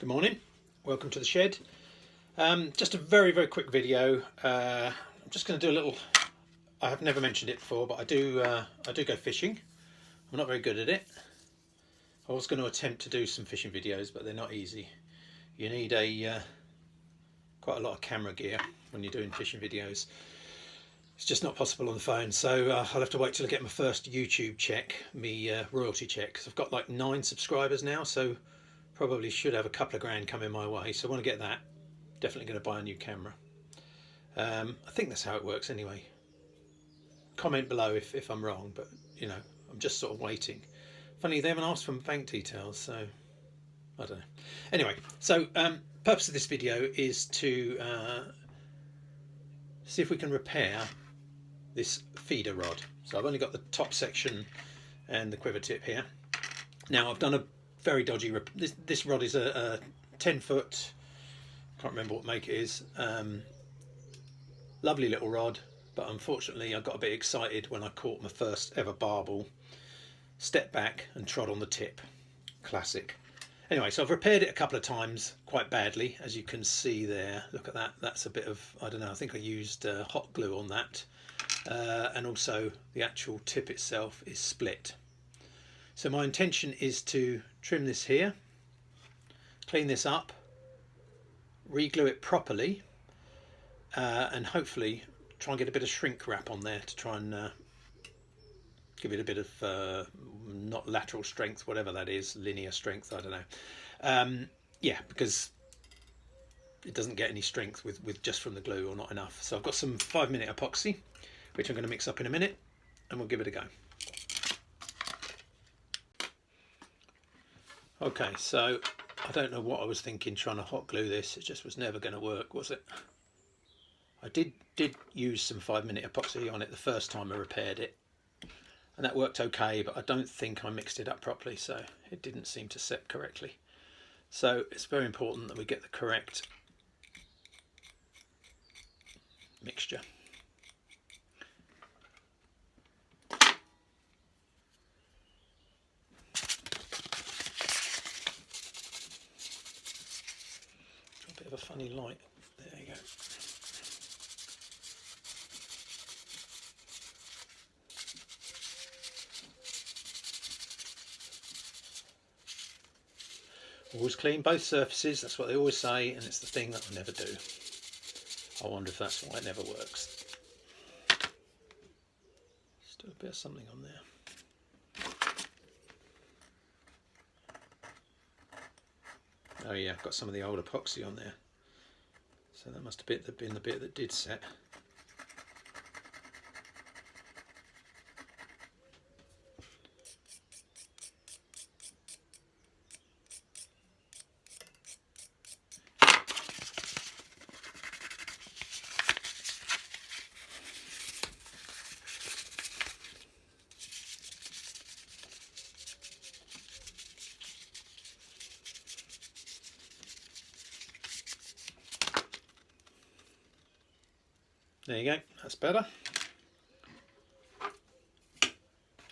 Good morning, welcome to the shed. Just a very quick video. I'm just going to do a little, I have never mentioned it before, but I do go fishing. I'm not very good at it. I was going to attempt to do some fishing videos, but they're not easy. You need quite a lot of camera gear when you're doing fishing videos. It's just not possible on the phone, so I'll have to wait till I get my first YouTube check, royalty check, because I've got like 9 subscribers now, so probably should have a couple of grand coming my way. So I want to get that. Definitely going to buy a new camera. I think that's how it works anyway. Comment below if I'm wrong, but you know, I'm just sort of waiting. Funny, they haven't asked for bank details, so I don't know. Anyway, so purpose of this video is to see if we can repair this feeder rod. So I've only got the top section and the quiver tip here. Now I've done a very dodgy this rod is a 10-foot, can't remember what make it is, lovely little rod, but unfortunately I got a bit excited when I caught my first ever barbel, stepped back and trod on the tip. Classic. Anyway, so I've repaired it a couple of times quite badly, as you can see there. Look at that, that's a bit of, I don't know, I think I used hot glue on that, and also the actual tip itself is split. So my intention is to trim this here, clean this up, re-glue it properly, and hopefully try and get a bit of shrink wrap on there to try and give it a bit of not lateral strength, whatever that is, linear strength, I don't know. Yeah, because it doesn't get any strength with just from the glue, or not enough. So I've got some 5-minute epoxy, which I'm going to mix up in a minute, and we'll give it a go. Okay, so I don't know what I was thinking trying to hot glue this. It just was never going to work, was it? I did use some 5-minute epoxy on it the first time I repaired it, and that worked okay, but I don't think I mixed it up properly, so it didn't seem to set correctly. So it's very important that we get the correct mixture. A bit of a funny light. There you go. Always clean both surfaces, that's what they always say, and it's the thing that I never do. I wonder if that's why it never works. Still a bit of something on there. Oh yeah, I've got some of the old epoxy on there. So that must have been the bit that did set. There you go, that's better.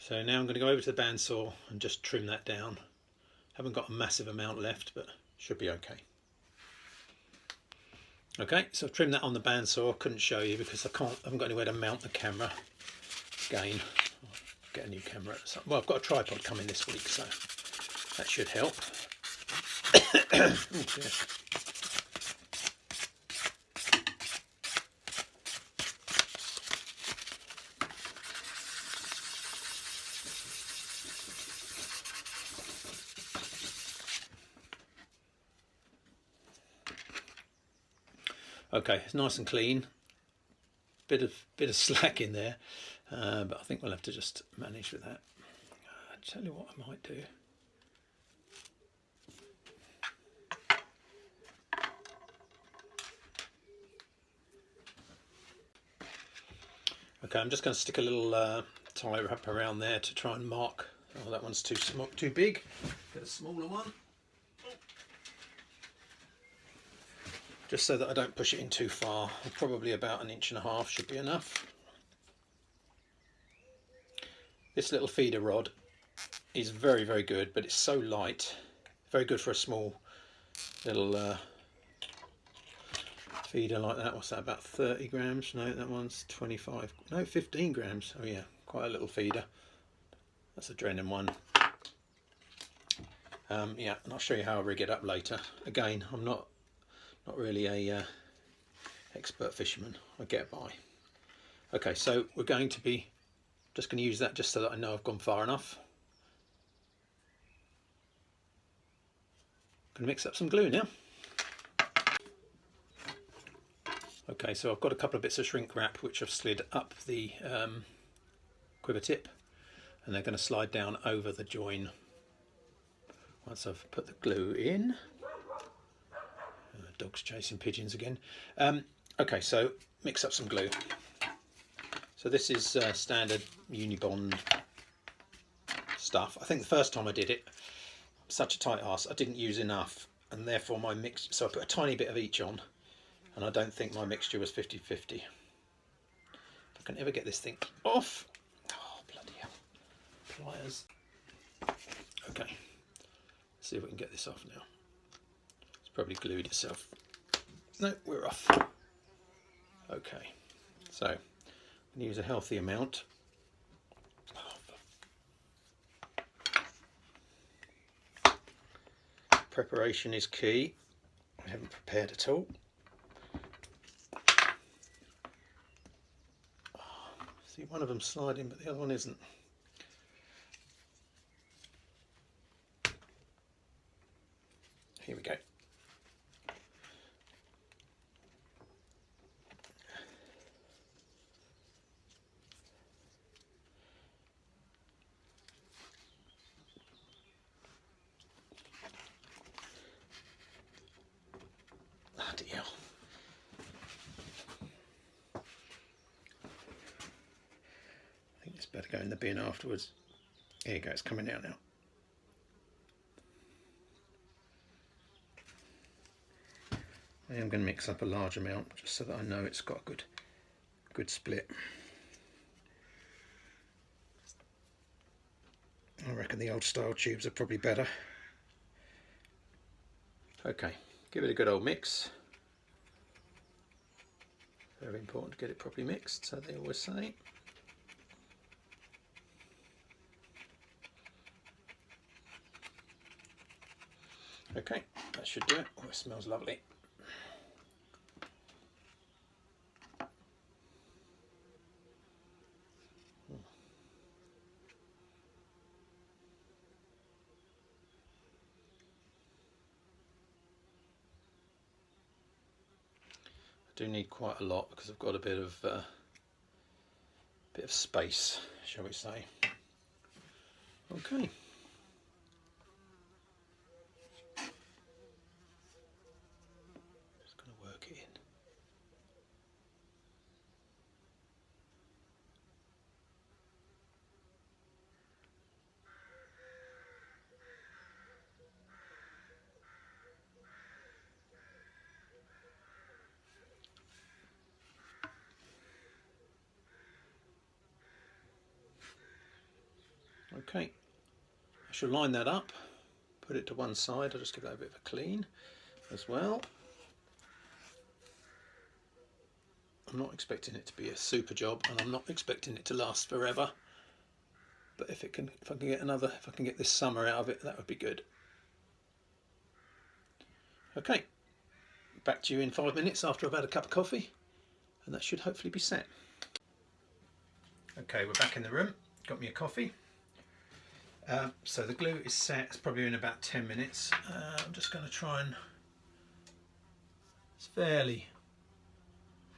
So now I'm going to go over to the bandsaw and just trim that down. Haven't got a massive amount left, but should be okay. Okay, so I've trimmed that on the bandsaw. Couldn't show you because I haven't got anywhere to mount the camera. Again, I'll get a new camera. Well, I've got a tripod coming this week, so that should help. Oh, dear. Okay, it's nice and clean. Bit of slack in there, but I think we'll have to just manage with that. I'll tell you what I might do. Okay, I'm just going to stick a little tie wrap around there to try and mark. Oh, that one's too small, too big. Get a smaller one. Just so that I don't push it in too far. Probably about 1.5 inches should be enough. This little feeder rod is very good, but it's so light. Very good for a small little feeder like that. What's that, about 30 grams? No, that one's 25, no, 15 grams. Oh yeah, quite a little feeder. That's a Drennan one. Yeah, and I'll show you how I rig it up later. Again, I'm not really a expert fisherman. I get by. Okay, so we're going to be just going to use that just so that I know I've gone far enough. Going to mix up some glue now. Okay, so I've got a couple of bits of shrink wrap which I've slid up the quiver tip, and they're going to slide down over the join once I've put the glue in. Dog's chasing pigeons again. Okay, so mix up some glue. So this is standard Unibond stuff. I think the first time I did it, I'm such a tight ass, I didn't use enough, and therefore my mix, so I put a tiny bit of each on, and I don't think my mixture was 50-50. If I can ever get this thing off. Oh, bloody hell. Pliers. Okay, let's see if we can get this off now. It's probably glued itself. No, we're off. Okay, so I'm going to use a healthy amount. Preparation is key. I haven't prepared at all. See, one of them's sliding, but the other one isn't. Here we go. Bloody hell. I think it's better go in the bin afterwards. Here you go, it's coming out now. I am going to mix up a large amount just so that I know it's got a good split. I reckon the old style tubes are probably better. Okay, give it a good old mix. Very important to get it properly mixed, so they always say. Okay, that should do it. Oh, it smells lovely. I do need quite a lot because I've got a bit of space, shall we say. Okay. Just going to work it in. Okay, I shall line that up, put it to one side. I'll just give that a bit of a clean as well. I'm not expecting it to be a super job, and I'm not expecting it to last forever. But if I can get this summer out of it, that would be good. Okay, back to you in 5 minutes after I've had a cup of coffee, and that should hopefully be set. Okay, we're back in the room. Got me a coffee. So the glue is set. It's probably in about 10 minutes. I'm just going to try and... It's fairly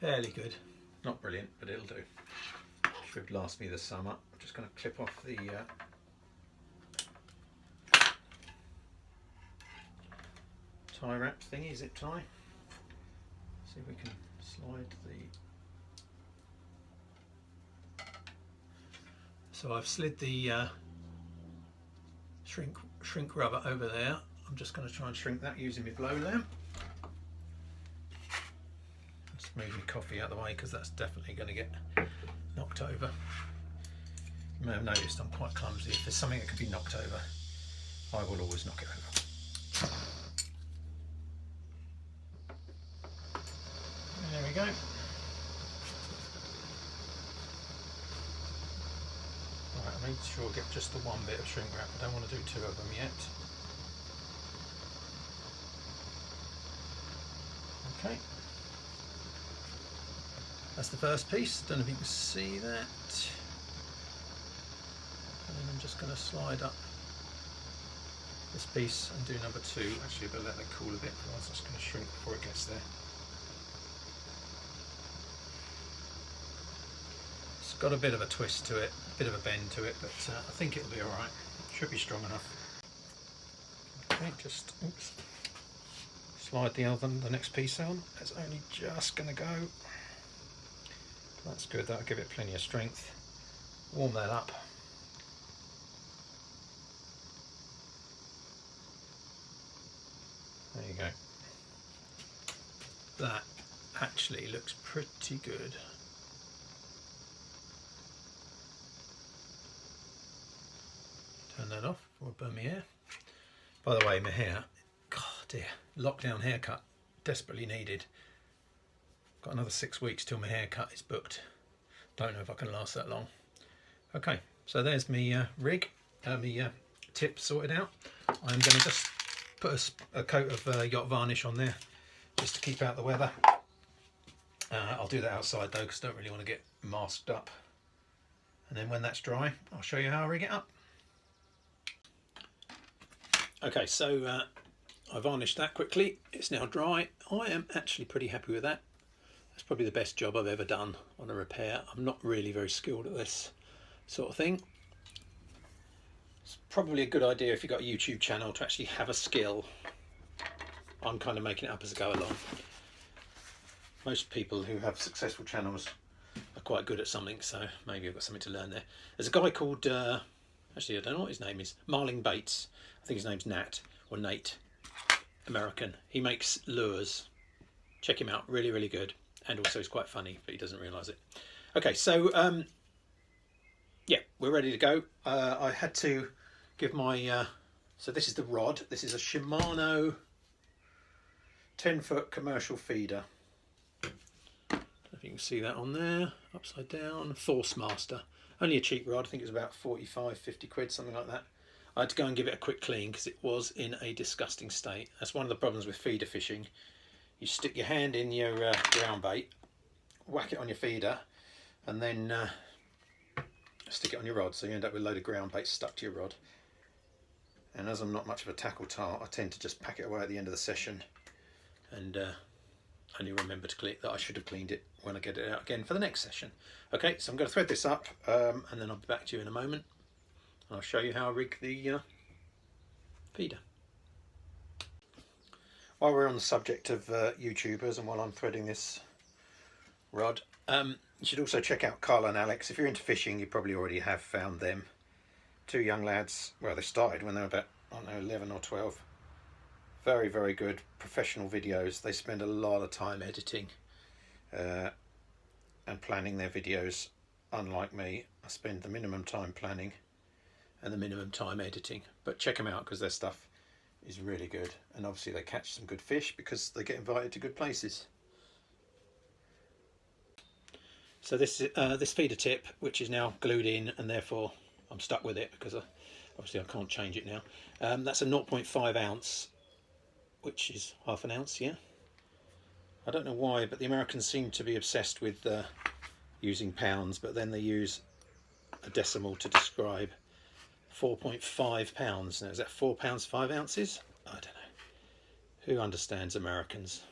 good. Not brilliant, but it'll do. Should last me the summer. I'm just going to clip off the tie wrap thingy, zip tie. See if we can slide the... So I've slid the shrink rubber over there. I'm just going to try and shrink that using my blow lamp. Just move my coffee out of the way because that's definitely going to get knocked over. You may have noticed I'm quite clumsy. If there's something that can be knocked over, I will always knock it over. you go. Right, I need to sure get just the one bit of shrink wrap. I don't want to do two of them yet. Okay. That's the first piece. Don't know if you can see that. And then I'm just going to slide up this piece and do number two. Actually, I better let that cool a bit, otherwise it's going to shrink before it gets there. It's got a bit of a twist to it, a bit of a bend to it, but I think it'll be alright. Should be strong enough. Okay, just oops, slide the next piece on. It's only just going to go. That's good, that'll give it plenty of strength. Warm that up. There you go. That actually looks pretty good. Turn that off before I burn my hair. By the way, my hair, God dear, lockdown haircut, desperately needed. Got another 6 weeks till my haircut is booked. Don't know if I can last that long. Okay, so there's me rig, me tip sorted out. I'm going to just put a coat of yacht varnish on there just to keep out the weather. I'll do that outside though because I don't really want to get masked up. And then when that's dry, I'll show you how I rig it up. Okay, so I varnished that quickly. It's now dry. I am actually pretty happy with that. That's probably the best job I've ever done on a repair. I'm not really very skilled at this sort of thing. It's probably a good idea if you've got a YouTube channel to actually have a skill. I'm kind of making it up as I go along. Most people who have successful channels are quite good at something, so maybe I've got something to learn there. There's a guy called, actually I don't know what his name is, Marling Bates. I think his name's Nat, or Nate, American. He makes lures. Check him out, really, really good. And also he's quite funny, but he doesn't realise it. Okay, so yeah, we're ready to go. I had to give my, so this is the rod. This is a Shimano 10-foot commercial feeder. I don't know if you can see that on there, upside down. Force Master. Only a cheap rod, I think it was about 45, 50 quid, something like that. I had to go and give it a quick clean because it was in a disgusting state. That's one of the problems with feeder fishing. You stick your hand in your ground bait, whack it on your feeder, and then stick it on your rod, so you end up with a load of ground bait stuck to your rod. And as I'm not much of a tackle tart, I tend to just pack it away at the end of the session and only remember to clean that I should have cleaned it when I get it out again for the next session. Okay, so I'm going to thread this up and then I'll be back to you in a moment. I'll show you how I rig the feeder. While we're on the subject of YouTubers and while I'm threading this rod, you should also check out Carl and Alex. If you're into fishing, you probably already have found them. Two young lads, well, they started when they were about, I don't know, 11 or 12. Very, very good professional videos. They spend a lot of time editing and planning their videos. Unlike me, I spend the minimum time planning and the minimum time editing. But check them out because their stuff is really good. And obviously they catch some good fish because they get invited to good places. So this feeder tip, which is now glued in, and therefore I'm stuck with it because obviously I can't change it now. That's a 0.5 ounce, which is half an ounce, yeah. I don't know why, but the Americans seem to be obsessed with using pounds, but then they use a decimal to describe 4.5 pounds. Now, is that 4 pounds 5 ounces? I don't know. Who understands Americans?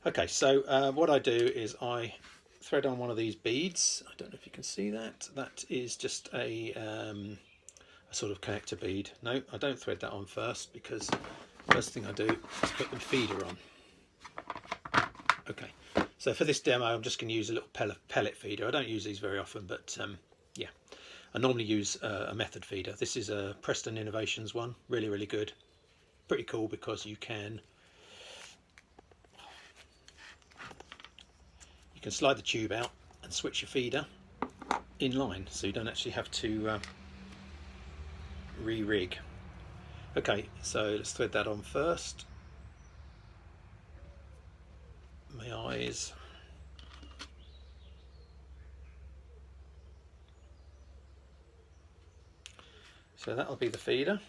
Okay, so what I do is I thread on one of these beads. I don't know if you can see that. That is just a sort of connector bead. No, I don't thread that on first because first thing I do is put the feeder on. Okay, so for this demo I'm just going to use a little pellet feeder. I don't use these very often, but yeah, I normally use a method feeder. This is a Preston Innovations one, really, really good. Pretty cool because you can slide the tube out and switch your feeder in line, so you don't actually have to re-rig. Okay, so let's thread that on first. my eyes. So that'll be the feeder,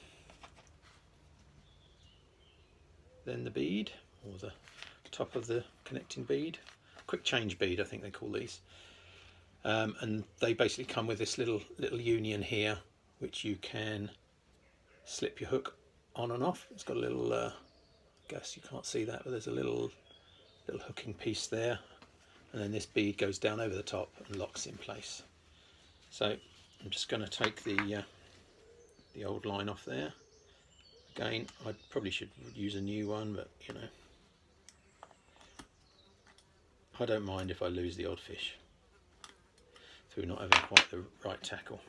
then the bead, or the top of the connecting bead, quick change bead I think they call these, and they basically come with this little union here which you can slip your hook on and off. It's got a little I guess you can't see that, but there's a little hooking piece there, and then this bead goes down over the top and locks in place. So I'm just going to take the old line off there. Again, I probably should use a new one, but you know, I don't mind if I lose the odd fish through not having quite the right tackle.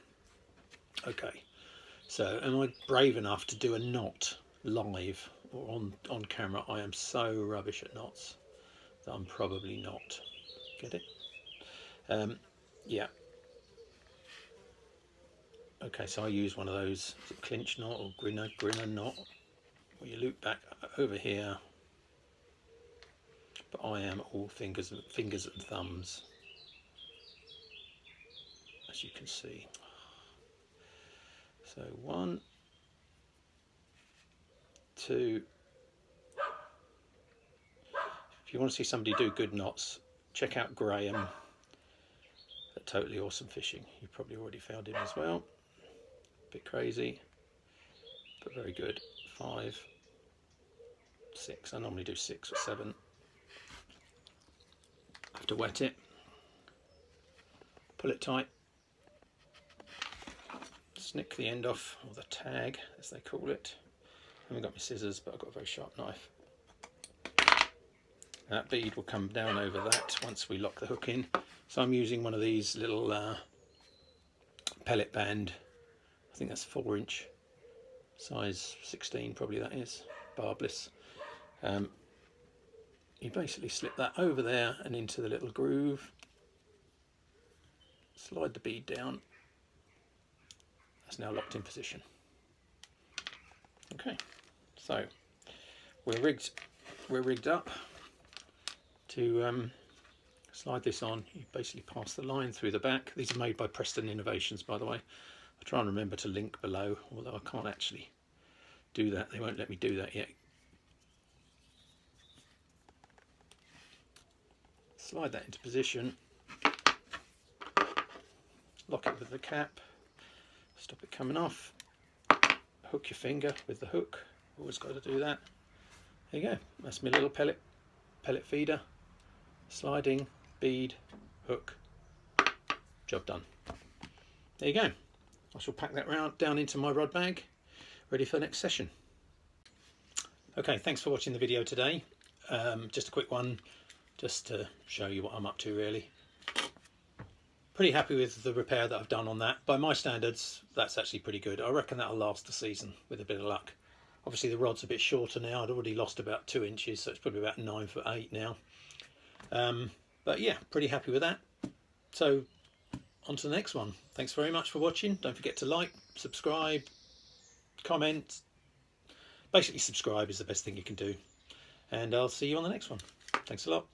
Okay, so am I brave enough to do a knot live or on camera? I am so rubbish at knots that I'm probably not. Get it? Yeah. Okay, so I use one of those, is it clinch knot or grinner knot, where you loop back over here, but I am all fingers and thumbs, as you can see. So 1, 2. If you want to see somebody do good knots, check out Graham at Totally Awesome Fishing. You probably already found him as well. Bit crazy, but very good. 5, 6. I normally do 6 or 7. Have to wet it, pull it tight, snick the end off, or the tag as they call it. I haven't got my scissors, but I've got a very sharp knife. That bead will come down over that once we lock the hook in. So I'm using one of these little pellet band, I think that's 4-inch, size 16 probably that is, barbless. You basically slip that over there and into the little groove, slide the bead down. That's now locked in position. Okay, so we're rigged up to slide this on. You basically pass the line through the back. These are made by Preston Innovations, by the way. I'll try and remember to link below, although I can't actually do that. They won't let me do that yet. Slide that into position, lock it with the cap, stop it coming off, hook your finger with the hook, always got to do that. There you go, that's my little pellet feeder, sliding, bead, hook, job done. There you go. I shall pack that down into my rod bag, ready for the next session. Okay, thanks for watching the video today. Just a quick one, just to show you what I'm up to really. Pretty happy with the repair that I've done on that. By my standards, that's actually pretty good. I reckon that'll last the season with a bit of luck. Obviously the rod's a bit shorter now. I'd already lost about 2 inches, so it's probably about 9'8" now. But yeah, pretty happy with that. So on to the next one. Thanks very much for watching. Don't forget to like, subscribe, comment. Basically subscribe is the best thing you can do. And I'll see you on the next one. Thanks a lot.